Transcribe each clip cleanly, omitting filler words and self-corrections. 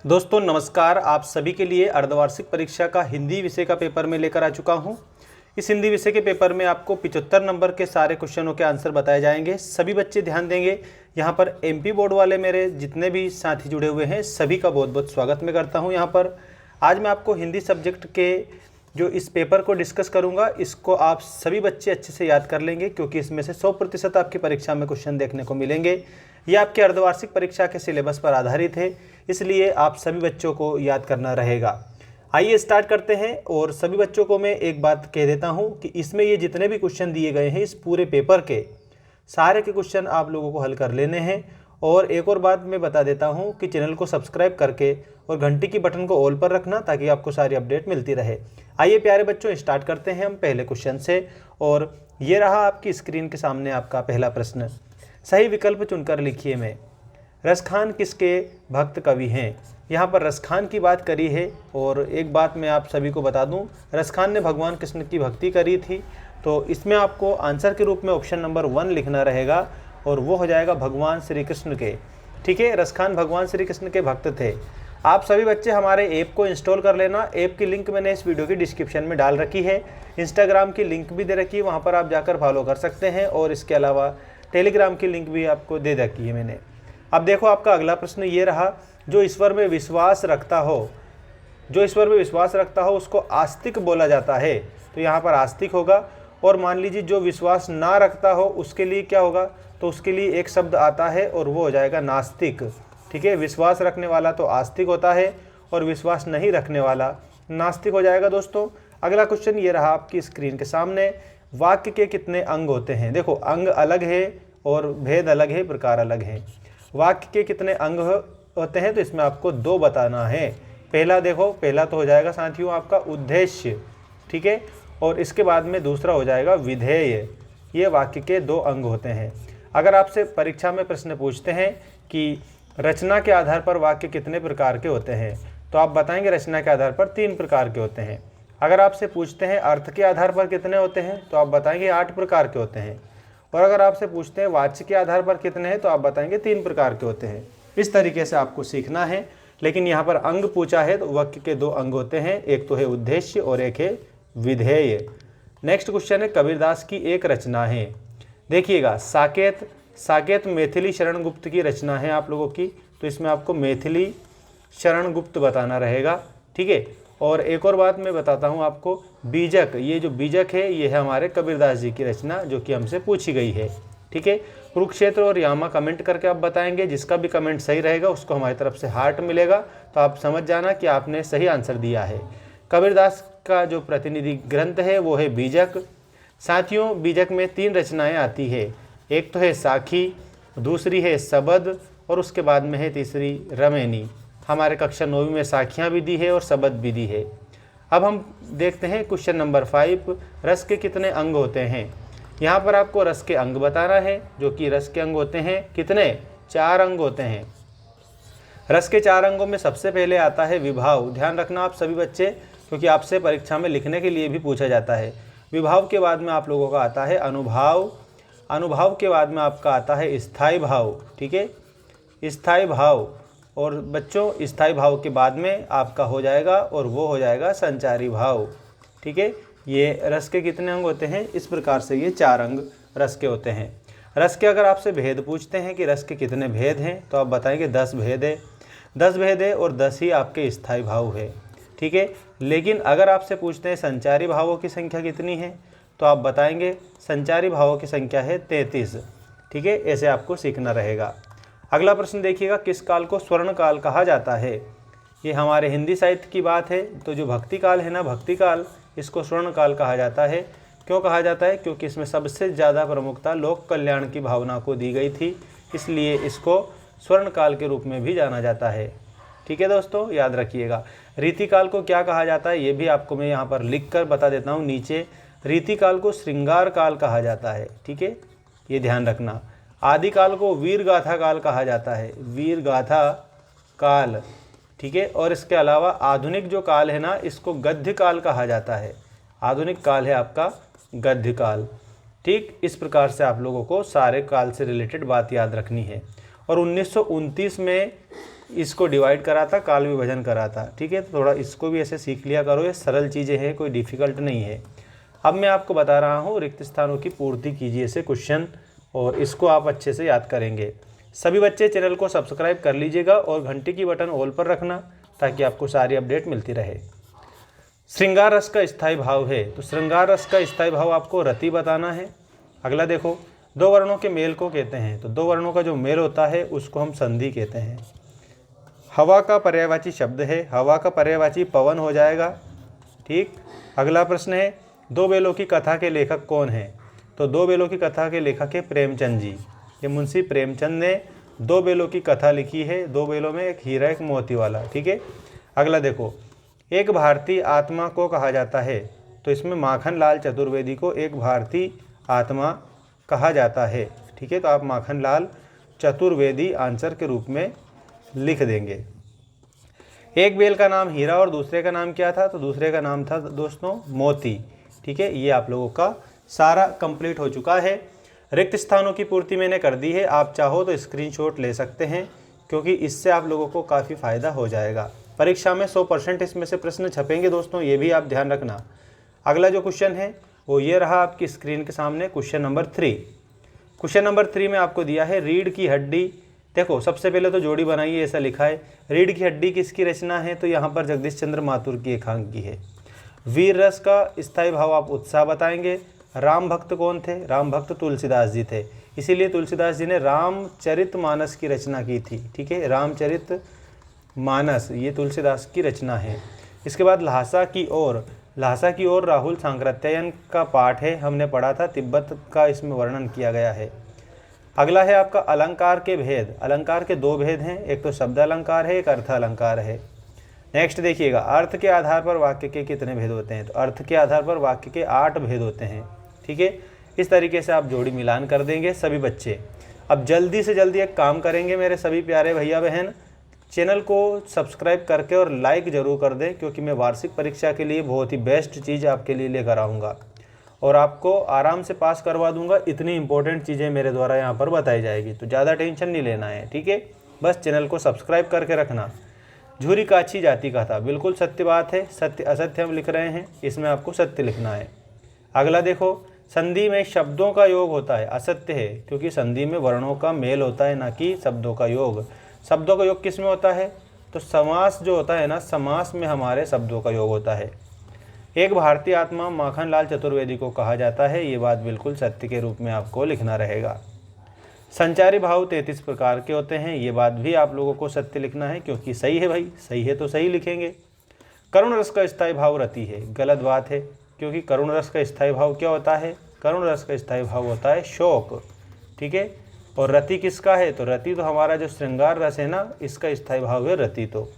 दोस्तों नमस्कार। आप सभी के लिए अर्धवार्षिक परीक्षा का हिंदी विषय का पेपर में लेकर आ चुका हूं। इस हिंदी विषय के पेपर में आपको 75 नंबर के सारे क्वेश्चनों के आंसर बताए जाएंगे। सभी बच्चे ध्यान देंगे। यहाँ पर एमपी बोर्ड वाले मेरे जितने भी साथी जुड़े हुए हैं सभी का बहुत बहुत स्वागत मैं करता हूँ। यहाँ पर आज मैं आपको हिंदी सब्जेक्ट के जो इस पेपर को डिस्कस करूँगा, इसको आप सभी बच्चे अच्छे से याद कर लेंगे क्योंकि इसमें से 100% आपकी परीक्षा में क्वेश्चन देखने को मिलेंगे। ये आपके अर्धवार्षिक परीक्षा के सिलेबस पर आधारित है, इसलिए आप सभी बच्चों को याद करना रहेगा। आइए स्टार्ट करते हैं। और सभी बच्चों को मैं एक बात कह देता हूं कि इसमें ये जितने भी क्वेश्चन दिए गए हैं इस पूरे पेपर के सारे के क्वेश्चन आप लोगों को हल कर लेने हैं। और एक और बात मैं बता देता हूं कि चैनल को सब्सक्राइब करके और घंटी की बटन को ऑल पर रखना ताकि आपको सारी अपडेट मिलती रहे। आइए प्यारे बच्चों स्टार्ट करते हैं हम पहले क्वेश्चन से। और ये रहा आपकी स्क्रीन के सामने आपका पहला प्रश्न। सही विकल्प चुनकर लिखिए में रसखान किसके भक्त कवि हैं। यहाँ पर रसखान की बात करी है। और एक बात मैं आप सभी को बता दूं, रसखान ने भगवान कृष्ण की भक्ति करी थी, तो इसमें आपको आंसर के रूप में ऑप्शन नंबर 1 लिखना रहेगा और वो हो जाएगा भगवान श्री कृष्ण के। ठीक है, रसखान भगवान श्री कृष्ण के भक्त थे। आप सभी बच्चे हमारे ऐप को इंस्टॉल कर लेना। ऐप की लिंक मैंने इस वीडियो की डिस्क्रिप्शन में डाल रखी है। इंस्टाग्राम की लिंक भी दे रखी है, वहाँ पर आप जाकर फॉलो कर सकते हैं। और इसके अलावा टेलीग्राम की लिंक भी आपको दे रखी है मैंने। अब देखो आपका अगला प्रश्न ये रहा, जो ईश्वर में विश्वास रखता हो, जो ईश्वर में विश्वास रखता हो उसको आस्तिक बोला जाता है। तो यहाँ पर आस्तिक होगा। और मान लीजिए जो विश्वास ना रखता हो उसके लिए क्या होगा, तो उसके लिए एक शब्द आता है और वो हो जाएगा नास्तिक। ठीक है, विश्वास रखने वाला तो आस्तिक होता है और विश्वास नहीं रखने वाला नास्तिक हो जाएगा। दोस्तों अगला क्वेश्चन ये रहा आपकी स्क्रीन के सामने, वाक्य के कितने अंग होते हैं। देखो अंग अलग है और भेद अलग है, प्रकार अलग है। वाक्य के कितने अंग होते हैं, तो इसमें आपको 2 बताना है। पहला देखो, पहला तो हो जाएगा साथियों आपका उद्देश्य। ठीक है, और इसके बाद में दूसरा हो जाएगा विधेय। ये वाक्य के 2 अंग होते हैं। अगर आपसे परीक्षा में प्रश्न पूछते हैं कि रचना के आधार पर वाक्य कितने प्रकार के होते हैं, तो आप बताएंगे रचना के आधार पर 3 प्रकार के होते हैं। अगर आपसे पूछते हैं अर्थ के आधार पर कितने होते हैं, तो आप बताएंगे 8 प्रकार के होते हैं। और अगर आपसे पूछते हैं वाच्य के आधार पर कितने हैं, तो आप बताएंगे 3 प्रकार के होते हैं। इस तरीके से आपको सीखना है। लेकिन यहाँ पर अंग पूछा है तो वाक्य के 2 अंग होते हैं, एक तो है उद्देश्य और एक है विधेय। नेक्स्ट क्वेश्चन है, कबीरदास की एक रचना है। देखिएगा साकेत, साकेत मैथिली शरण गुप्त की रचना है आप लोगों की, तो इसमें आपको मैथिली शरण गुप्त बताना रहेगा। ठीक है, और एक और बात मैं बताता हूँ आपको, बीजक, ये जो बीजक है ये है हमारे कबीरदास जी की रचना जो कि हमसे पूछी गई है। ठीक है, कुरुक्षेत्र और यामा कमेंट करके आप बताएंगे। जिसका भी कमेंट सही रहेगा उसको हमारी तरफ से हार्ट मिलेगा। तो आप समझ जाना कि आपने सही आंसर दिया है। कबीरदास का जो प्रतिनिधि ग्रंथ है वो है बीजक। साथियों बीजक में 3 रचनाएँ आती है, एक तो है साखी, दूसरी है सबद और उसके बाद में है तीसरी रमैनी। हमारे कक्षा 9वीं में साखियाँ भी दी है और सबद भी दी है। अब हम देखते हैं क्वेश्चन नंबर 5, रस के कितने अंग होते हैं। यहाँ पर आपको रस के अंग बताना है, जो कि रस के अंग होते हैं कितने, 4 अंग होते हैं। रस के 4 अंगों में सबसे पहले आता है विभाव। ध्यान रखना आप सभी बच्चे, क्योंकि आपसे परीक्षा में लिखने के लिए भी पूछा जाता है। विभाव के बाद में आप लोगों का आता है अनुभाव, अनुभाव के बाद में आपका आता है स्थायी भाव। ठीक है, स्थायी भाव। और बच्चों स्थायी भाव के बाद में आपका हो जाएगा और वो हो जाएगा संचारी भाव। ठीक है, ये रस के कितने अंग होते हैं, इस प्रकार से ये 4 अंग रस के होते हैं। रस के अगर आपसे भेद पूछते हैं कि रस के कितने भेद हैं, तो आप बताएंगे 10 भेद है। 10 भेद है और 10 ही आपके स्थायी भाव है। ठीक है, लेकिन अगर आपसे पूछते हैं संचारी भावों की संख्या कितनी है, तो आप बताएंगे संचारी भावों की संख्या है 33। ठीक है, ऐसे आपको सीखना रहेगा। अगला प्रश्न देखिएगा, किस काल को स्वर्ण काल कहा जाता है। ये हमारे हिंदी साहित्य की बात है। तो जो भक्ति काल है ना, भक्ति काल, इसको स्वर्ण काल कहा जाता है। क्यों कहा जाता है, क्योंकि इसमें सबसे ज़्यादा प्रमुखता लोक कल्याण की भावना को दी गई थी, इसलिए इसको स्वर्ण काल के रूप में भी जाना जाता है। ठीक है दोस्तों, याद रखिएगा। रीतिकाल को क्या कहा जाता है, ये भी आपको मैं यहाँ पर लिख कर बता देता हूँ नीचे। रीतिकाल को श्रृंगार काल कहा जाता है। ठीक है, ये ध्यान रखना। आदिकाल को वीर गाथा काल कहा जाता है, वीर गाथा काल। ठीक है, और इसके अलावा आधुनिक जो काल है ना, इसको गद्य काल कहा जाता है। आधुनिक काल है आपका गद्य काल। ठीक, इस प्रकार से आप लोगों को सारे काल से रिलेटेड बात याद रखनी है। और 1929 में इसको डिवाइड करा था, काल विभाजन करा था। ठीक है, तो थोड़ा इसको भी ऐसे सीख लिया करो, ये सरल चीज़ें हैं, कोई डिफ़िकल्ट नहीं है। अब मैं आपको बता रहा हूँ रिक्त स्थानों की पूर्ति कीजिए से क्वेश्चन, और इसको आप अच्छे से याद करेंगे। सभी बच्चे चैनल को सब्सक्राइब कर लीजिएगा और घंटी की बटन ऑल पर रखना ताकि आपको सारी अपडेट मिलती रहे। श्रृंगार रस का स्थायी भाव है, तो श्रृंगार रस का स्थायी भाव आपको रति बताना है। अगला देखो, दो वर्णों के मेल को कहते हैं, तो दो वर्णों का जो मेल होता है उसको हम संधि कहते हैं। हवा का पर्यायवाची शब्द है, हवा का पर्यायवाची पवन हो जाएगा। ठीक, अगला प्रश्न है, दो बेलों की कथा के लेखक कौन है? तो दो बेलों की कथा के लेखक है प्रेमचंद जी। ये मुंशी प्रेमचंद ने दो बेलों की कथा लिखी है, दो बेलों में एक हीरा एक मोती वाला। ठीक है, अगला देखो, एक भारतीय आत्मा को कहा जाता है, तो इसमें माखन लाल चतुर्वेदी को एक भारतीय आत्मा कहा जाता है। ठीक है, तो आप माखन लाल चतुर्वेदी आंसर के रूप में लिख देंगे। एक बेल का नाम हीरा और दूसरे का नाम क्या था? तो दूसरे का नाम था दोस्तों मोती। ठीक है, ये आप लोगों का सारा कंप्लीट हो चुका है। रिक्त स्थानों की पूर्ति मैंने कर दी है, आप चाहो तो स्क्रीनशॉट ले सकते हैं क्योंकि इससे आप लोगों को काफ़ी फ़ायदा हो जाएगा। परीक्षा में 100% इसमें से प्रश्न छपेंगे दोस्तों, ये भी आप ध्यान रखना। अगला जो क्वेश्चन है वो ये रहा आपकी स्क्रीन के सामने, क्वेश्चन नंबर 3। क्वेश्चन नंबर 3 में आपको दिया है रीढ़ की हड्डी। देखो, सबसे पहले तो जोड़ी बनाइए, ऐसा लिखा है। रीढ़ की हड्डी किसकी रचना है? तो यहाँ पर जगदीश चंद्र माथुर की एकांकी है। वीर रस का स्थायी भाव आप उत्साह बताएंगे। राम भक्त कौन थे? राम भक्त तुलसीदास जी थे, इसीलिए तुलसीदास जी ने रामचरितमानस की रचना की थी। ठीक है, रामचरितमानस ये तुलसीदास की रचना है। इसके बाद ल्हासा की ओर, ल्हासा की ओर राहुल सांकृत्यायन का पाठ है, हमने पढ़ा था, तिब्बत का इसमें वर्णन किया गया है। अगला है आपका अलंकार के भेद। अलंकार के दो भेद हैं, एक तो शब्द अलंकार है, एक अर्थ अलंकार है। नेक्स्ट देखिएगा, अर्थ के आधार पर वाक्य के कितने भेद होते हैं? तो अर्थ के आधार पर वाक्य के 8 भेद होते हैं। ठीक है, इस तरीके से आप जोड़ी मिलान कर देंगे सभी बच्चे। अब जल्दी से जल्दी एक काम करेंगे मेरे सभी प्यारे भैया बहन, चैनल को सब्सक्राइब करके और लाइक ज़रूर कर दें, क्योंकि मैं वार्षिक परीक्षा के लिए बहुत ही बेस्ट चीज़ आपके लिए लेकर आऊँगा और आपको आराम से पास करवा दूंगा। इतनी इंपॉर्टेंट चीज़ें मेरे द्वारा यहाँ पर बताई जाएगी, तो ज़्यादा टेंशन नहीं लेना है। ठीक है, बस चैनल को सब्सक्राइब करके रखना। झूरी काछी जाति का था, बिल्कुल सत्य बात है। सत्य असत्य हम लिख रहे हैं, इसमें आपको सत्य लिखना है। अगला देखो, संधि में शब्दों का योग होता है, असत्य है, क्योंकि संधि में वर्णों का मेल होता है, ना कि शब्दों का योग। शब्दों का योग किस में होता है? तो समास जो होता है ना, समास में हमारे शब्दों का योग होता है। एक भारतीय आत्मा माखन लाल चतुर्वेदी को कहा जाता है, ये बात बिल्कुल सत्य के रूप में आपको लिखना रहेगा। संचारी भाव 33 प्रकार के होते हैं, ये बात भी आप लोगों को सत्य लिखना है, क्योंकि सही है भाई, सही है तो सही लिखेंगे। करुण रस का स्थायी भाव रति है, गलत बात है, क्योंकि करुण रस का स्थायी भाव क्या होता है? करुण रस का स्थायी भाव होता है शोक। ठीक है, और रति किसका है? तो रति तो हमारा जो श्रृंगार रस है ना, इसका स्थायी भाव है रति। तो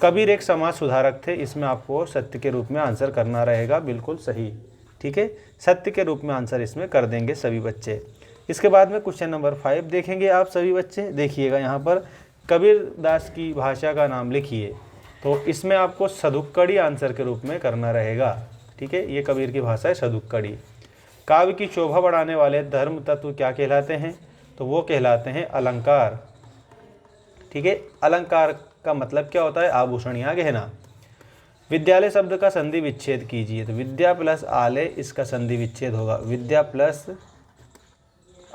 कबीर एक समाज सुधारक थे, इसमें आपको सत्य के रूप में आंसर करना रहेगा, बिल्कुल सही। ठीक है, सत्य के रूप में आंसर इसमें कर देंगे सभी बच्चे। इसके बाद में क्वेश्चन नंबर 5 देखेंगे आप सभी बच्चे। देखिएगा, यहाँ पर कबीर दास की भाषा का नाम लिखिए, तो इसमें आपको सदुक्कड़ी आंसर के रूप में करना रहेगा। ठीक है, ये कबीर की भाषा है सदुक्कड़ी। काव्य की शोभा बढ़ाने वाले धर्म तत्व क्या कहलाते हैं? तो वो कहलाते हैं अलंकार। ठीक है, अलंकार का मतलब क्या होता है? आभूषण या गहना। विद्यालय शब्द का संधि विच्छेद कीजिए, तो विद्या प्लस आलय इसका संधि विच्छेद होगा, विद्या प्लस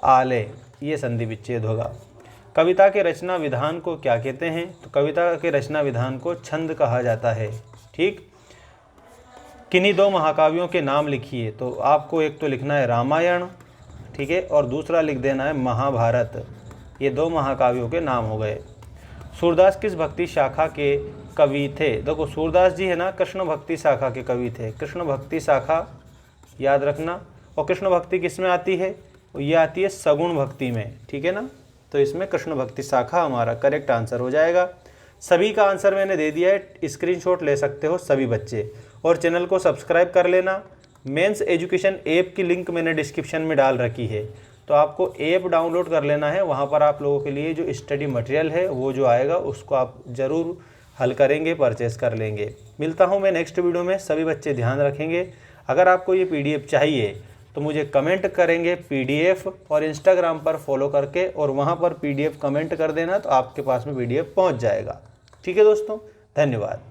आलय ये संधि विच्छेद होगा। कविता के रचना विधान को क्या कहते हैं? तो कविता के रचना विधान को छंद कहा जाता है। ठीक, किन्हीं दो महाकाव्यों के नाम लिखिए, तो आपको एक तो लिखना है रामायण, ठीक है, और दूसरा लिख देना है महाभारत। ये दो महाकाव्यों के नाम हो गए। सूरदास किस भक्ति शाखा के कवि थे? देखो, सूरदास जी है ना, कृष्ण भक्ति शाखा के कवि थे। कृष्ण भक्ति शाखा याद रखना। और कृष्ण भक्ति किस में आती है? ये आती है सगुण भक्ति में। ठीक है ना, तो इसमें कृष्ण भक्ति शाखा हमारा करेक्ट आंसर हो जाएगा। सभी का आंसर मैंने दे दिया है, स्क्रीनशॉट ले सकते हो सभी बच्चे, और चैनल को सब्सक्राइब कर लेना। मेंस एजुकेशन ऐप की लिंक मैंने डिस्क्रिप्शन में डाल रखी है, तो आपको ऐप डाउनलोड कर लेना है। वहाँ पर आप लोगों के लिए जो स्टडी मटेरियल है वो जो आएगा उसको आप ज़रूर हल करेंगे, परचेस कर लेंगे। मिलता हूँ मैं नेक्स्ट वीडियो में, सभी बच्चे ध्यान रखेंगे। अगर आपको ये PDF चाहिए तो मुझे कमेंट करेंगे PDF और इंस्टाग्राम पर फॉलो करके, और वहाँ पर PDF कमेंट कर देना तो आपके पास में PDF पहुँच जाएगा। ठीक है दोस्तों, धन्यवाद।